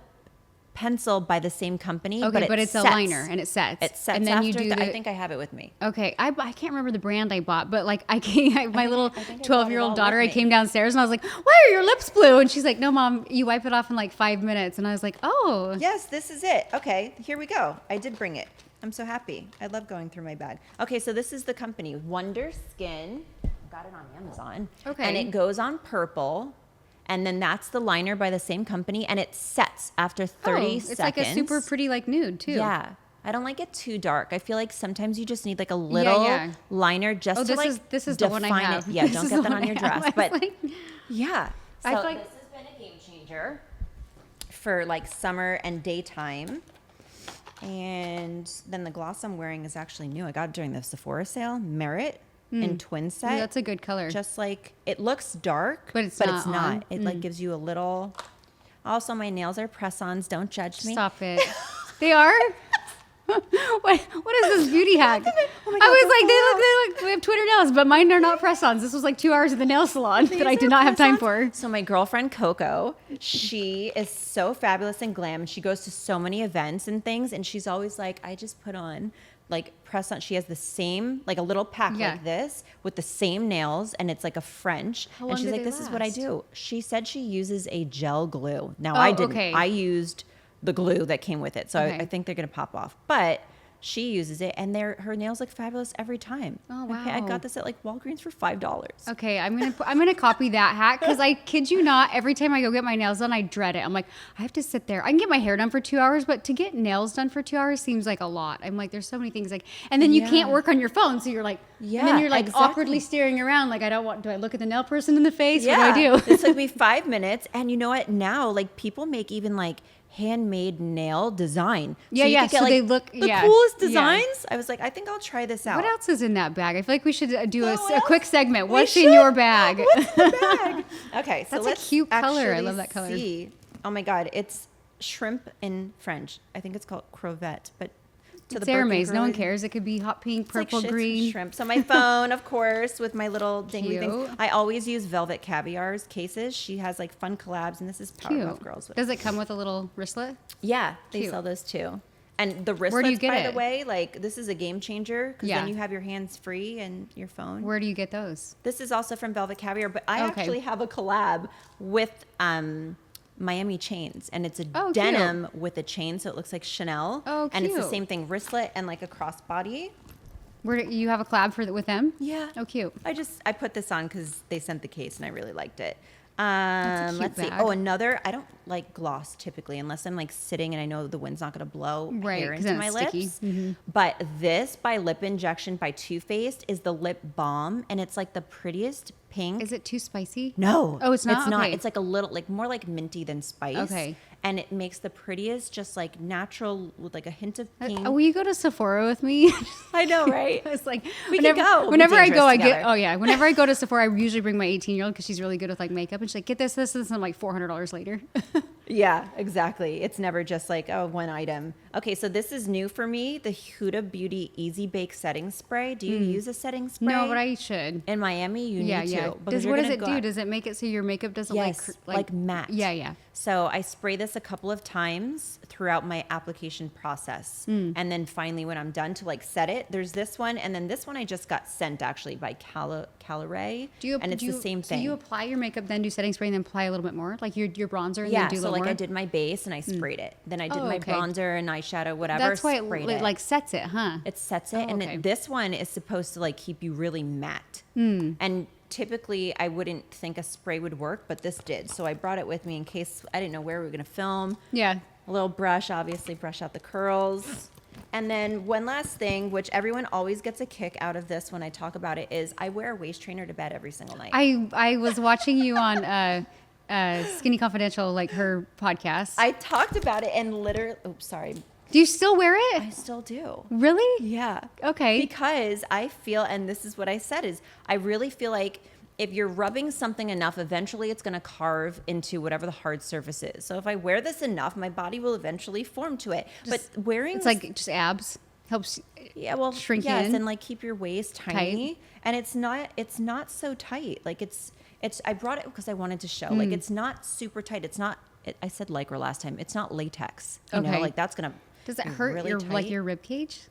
S2: pencil by the same company.
S1: Okay, but it's
S2: sets.
S1: a liner and it sets.
S2: It sets
S1: and then
S2: after
S1: you do
S2: I think I have it with me.
S1: Okay, I can't remember the brand I bought, but like my little 12-year-old daughter, I came downstairs and I was like, why are your lips blue? And she's like, no, Mom, you wipe it off in like 5 minutes. And I was like, oh.
S2: Yes, this is it. Okay, here we go. I did bring it. I'm so happy. I love going through my bag. Okay, so this is the company, Wonder Skin. Got it on Amazon. Okay. And it goes on purple. And then that's the liner by the same company. And it sets after 30 seconds.
S1: It's like a super pretty like nude too.
S2: Yeah. I don't like it too dark. I feel like sometimes you just need like a little liner just to like
S1: this is the one I have.
S2: It. Yeah, don't get that on your dress. But yeah. So
S1: I feel like
S2: this has been a game changer for like summer and daytime. And then the gloss I'm wearing is actually new. I got it during the Sephora sale. Merit in twin set.
S1: Yeah, that's a good color.
S2: Just like it looks dark, but it's not. It like gives you a little. Also, my nails are press-ons. Don't judge me.
S1: Stop it. They are. What is this beauty hack?
S2: Oh my God,
S1: I was like, they look. We have Twitter nails, but mine are not press-ons. This was like 2 hours at the nail salon that I did not have time for.
S2: So my girlfriend Coco, she is so fabulous and glam. She goes to so many events and things, and she's always like, I just put on like press on. She has the same, like a little pack like this with the same nails, and it's like a French. And she's like, this is what I do. She said she uses a gel glue. Now I didn't.
S1: Okay.
S2: I used the glue that came with it. So I think they're going to pop off. But she uses it, and her nails look fabulous every time.
S1: Oh, wow.
S2: Okay, I got this at like Walgreens for $5.
S1: Okay, I'm gonna copy that hack because I kid you not, every time I go get my nails done, I dread it. I'm like, I have to sit there. I can get my hair done for 2 hours, but to get nails done for 2 hours seems like a lot. I'm like, there's so many things like, and then you can't work on your phone, so you're like, and then you're like awkwardly staring around, like do I look at the nail person in the face? What do I do?
S2: It took me 5 minutes, and you know what? Now, like people make even like handmade nail design.
S1: So you could get,
S2: so
S1: they look
S2: the coolest designs. I was like, I think I'll try this out.
S1: What else is in that bag? I feel like we should do a quick segment. What's in your bag?
S2: What's in the bag? Okay, so
S1: that's a cute color. I love that color.
S2: Oh my God, it's shrimp in French. I think it's called crevette, but
S1: it's Hermes. No one cares. It could be hot pink, purple, green.
S2: Shrimp. So my phone, of course, with my little dingly things. I always use Velvet Caviar's cases. She has like fun collabs, and this is Powerpuff Girls.
S1: Does it come with a little wristlet?
S2: Yeah, they sell those too. And the wristlets,
S1: Where do you get
S2: by the way, like this is a game changer because then you have your hands free and your phone.
S1: Where do you get those?
S2: This is also from Velvet Caviar, but I actually have a collab with Miami chains, and it's a denim with a chain, so it looks like Chanel.
S1: Oh, cute.
S2: And it's the same thing, wristlet and like a crossbody.
S1: Where you have a collab with them?
S2: Yeah.
S1: Oh, cute.
S2: I put this on because they sent the case, and I really liked it.
S1: That's a cute
S2: Let's see.
S1: bag.
S2: Oh, another. I don't like gloss typically unless I'm like sitting and I know the wind's not going to blow hair into my lips.
S1: Mm-hmm.
S2: But this by Lip Injection by Too Faced is the lip balm, and it's like the prettiest pink.
S1: Is it too spicy?
S2: No.
S1: Oh, it's not?
S2: It's not.
S1: Okay.
S2: It's like a little, like more like minty than spice.
S1: Okay.
S2: And it makes the prettiest, just like natural with like a hint of pink.
S1: Will you go to Sephora with me?
S2: I know, right?
S1: It's like
S2: we can go.
S1: Whenever I go, whenever I go to Sephora, I usually bring my 18-year-old because she's really good with like makeup, and she's like, get this, and I'm like $400 later.
S2: Yeah, exactly. It's never just like, one item. Okay, so this is new for me, the Huda Beauty Easy Bake Setting Spray. Do you use a setting spray?
S1: No, but I should.
S2: In Miami, you need to.
S1: What does it do? Does it make it so your makeup doesn't like matte? Yeah.
S2: So I spray this a couple of times throughout my application process. And then finally when I'm done to like set it, there's this one. And then this one I just got sent actually by Caloray. And it's the same thing.
S1: Do you apply your makeup, then do setting spray, and then apply a little bit more? Like your bronzer and then do a little more?
S2: I did my base and I sprayed it. Then I did my bronzer and eyeshadow, whatever.
S1: That's why it like sets it, huh?
S2: It sets it. And this one is supposed to like keep you really matte. And typically I wouldn't think a spray would work, but this did. So I brought it with me in case I didn't know where we were going to film.
S1: Yeah.
S2: A little brush, obviously brush out the curls. And then one last thing, which everyone always gets a kick out of this when I talk about it, is I wear a waist trainer to bed every single night.
S1: I was watching you on Skinny Confidential, like her podcast.
S2: I talked about it and literally, oops, sorry.
S1: Do you still wear it?
S2: I still do.
S1: Really?
S2: Yeah.
S1: Okay.
S2: Because I feel, and this is what I said, is I really feel like if you're rubbing something enough, eventually it's going to carve into whatever the hard surface is. So if I wear this enough, my body will eventually form to it. But wearing
S1: it's like just abs helps.
S2: Yeah, well,
S1: shrink
S2: yes,
S1: in.
S2: And like keep your waist tiny. Tight. And it's not so tight. Like it's. I brought it because I wanted to show. Like it's not super tight. It's not. I said Lycra last time. It's not latex. You know, like that's gonna.
S1: Does it hurt really your rib cage?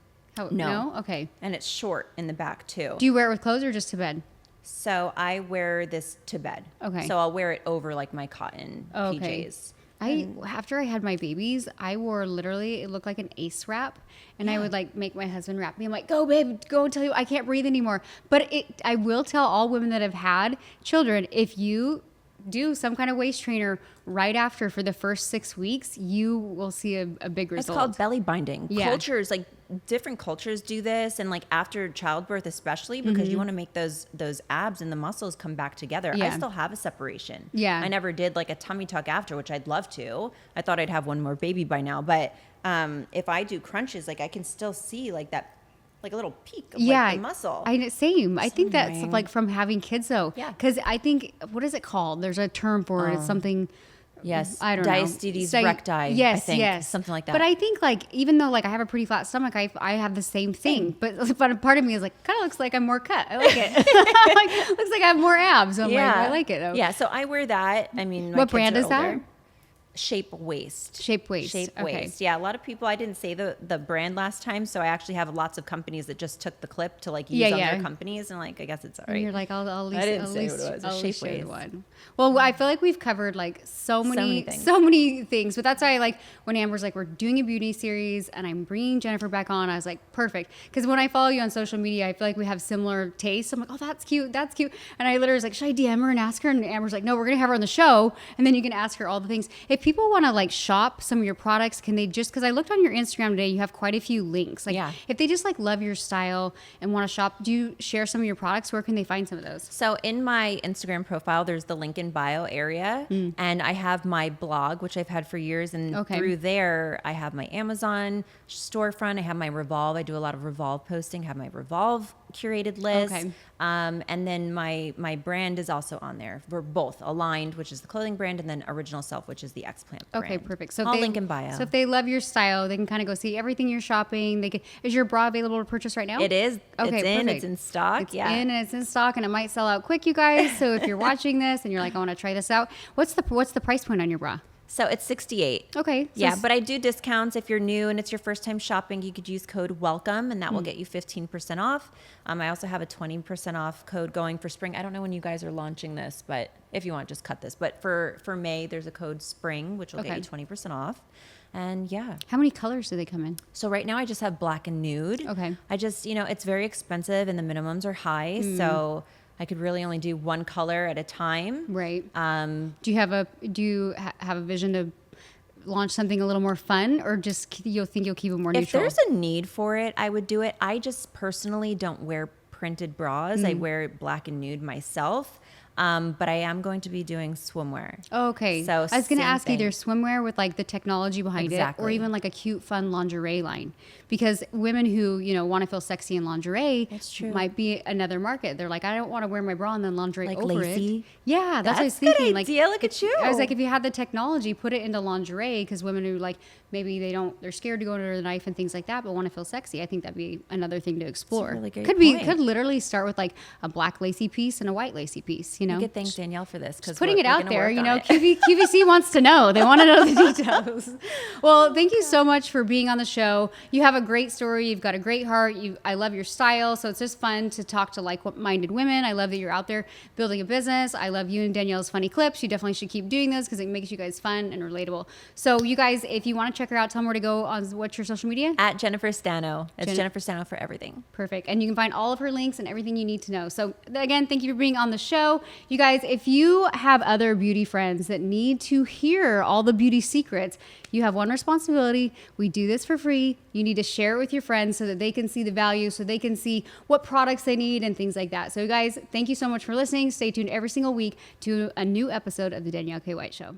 S2: No.
S1: Okay.
S2: And it's short in the back too.
S1: Do you wear it with clothes or just to bed?
S2: So I wear this to bed.
S1: Okay.
S2: So I'll wear it over like my cotton PJs.
S1: After I had my babies, I wore literally, it looked like an ace wrap, and I would like make my husband wrap me. I'm like, go babe, go and tell you I can't breathe anymore. But I will tell all women that have had children, if you do some kind of waist trainer right after for the first 6 weeks, you will see a big result.
S2: It's called belly binding.
S1: Yeah.
S2: Cultures, like different cultures do this, and like after childbirth especially, because you want to make those abs and the muscles come back together. I still have a separation.
S1: Yeah.
S2: I never did like a tummy tuck after, which I'd love to. I thought I'd have one more baby by now, but if I do crunches, like I can still see like that, like a little peak of like the muscle.
S1: Same. I think that's like from having kids though.
S2: Yeah.
S1: Because I think, what is it called? There's a term for it. It's something.
S2: Yes.
S1: I don't know.
S2: Diastasis recti.
S1: Yes.
S2: I think.
S1: Yes.
S2: Something like that.
S1: But I think like, even though like I have a pretty flat stomach, I have the same thing. But a part of me is like, kind of looks like I'm more cut. I like it. Like, looks like I have more abs. I'm like, I like it though.
S2: Yeah. So I wear that. I mean, my
S1: what
S2: kids
S1: brand
S2: are
S1: is
S2: older.
S1: that?
S2: Shape waist.
S1: Shape waist.
S2: Yeah, a lot of people, I didn't say the brand last time, so I actually have lots of companies that just took the clip to like use on their companies, and like I guess it's all right.
S1: And you're like, I'll at least,
S2: I didn't say what it was. Shape waist
S1: one. Well, I feel like we've covered like so many things, but that's why I like when Amber's like, we're doing a beauty series and I'm bringing Jennifer back on. I was like, perfect, because when I follow you on social media, I feel like we have similar tastes. I'm like, oh, that's cute, and I literally was like, should I DM her and ask her? And Amber's like, no, we're gonna have her on the show, and then you can ask her all the things. If people want to like shop some of your products, can they just, because I looked on your Instagram today, you have quite a few links. Like, if they just like love your style and want to shop, do you share some of your products? Where can they find some of those?
S2: So in my Instagram profile, there's the link in bio area, and I have my blog, which I've had for years, and through there I have my Amazon storefront. I have my Revolve. I do a lot of Revolve posting. I have my Revolve curated list, and then my brand is also on there. We're both Aligned, which is the clothing brand, and then Original Self, which is the Explant brand.
S1: Okay, perfect. So
S2: I'll link in bio.
S1: So if they love your style, they can kind of go see everything you're shopping. They can. Is your bra available to purchase right now?
S2: It is.
S1: Okay,
S2: it's in stock.
S1: It's in and it's in stock, and it might sell out quick, you guys. So if you're watching this and you're like, I want to try this out, what's the price point on your bra?
S2: So it's $68.
S1: Okay. So
S2: yeah, but I do discounts. If you're new and it's your first time shopping, you could use code WELCOME, and that will get you 15% off. I also have a 20% off code going for spring. I don't know when you guys are launching this, but if you want, just cut this. But for May, there's a code SPRING, which will get you 20% off. And yeah.
S1: How many colors do they come in?
S2: So right now I just have black and nude.
S1: Okay. I just,
S2: it's very expensive and the minimums are high. So I could really only do one color at a time.
S1: Right. Do you have a vision to launch something a little more fun, or just you'll keep it more neutral?
S2: If there's a need for it, I would do it. I just personally don't wear printed bras. I wear black and nude myself. But I am going to be doing swimwear.
S1: Okay. So I was going to ask either swimwear with like the technology behind it, or even like a cute, fun lingerie line, because women who, want to feel sexy in lingerie might be another market. They're like, I don't want to wear my bra and then lingerie like over
S2: lacy.
S1: It. Yeah, that's what I was
S2: thinking.
S1: Good
S2: idea. Look at you.
S1: I was like, if you had the technology, put it into lingerie, because women who like maybe they're scared to go under the knife and things like that, but want to feel sexy. I think that'd be another thing to explore.
S2: Really great
S1: could literally start with like a black lacy piece and a white lacy piece, you know?
S2: You could thank Danielle for this.
S1: Just putting it out there, you know, QVC wants to know. They want to know the details. Well, thank you so much for being on the show. You have a great story. You've got a great heart. I love your style. So it's just fun to talk to like-minded women. I love that you're out there building a business. I love you and Danielle's funny clips. You definitely should keep doing this because it makes you guys fun and relatable. So you guys, if you want to check her out, tell them where to go on what's your social media?
S2: At Jennifer Stano. It's Jennifer Stano for everything.
S1: Perfect. And you can find all of her links and everything you need to know. So again, thank you for being on the show. You guys, if you have other beauty friends that need to hear all the beauty secrets, you have one responsibility. We do this for free. You need to share it with your friends so that they can see the value, so they can see what products they need and things like that. So you guys, thank you so much for listening. Stay tuned every single week to a new episode of the Danielle K. White Show.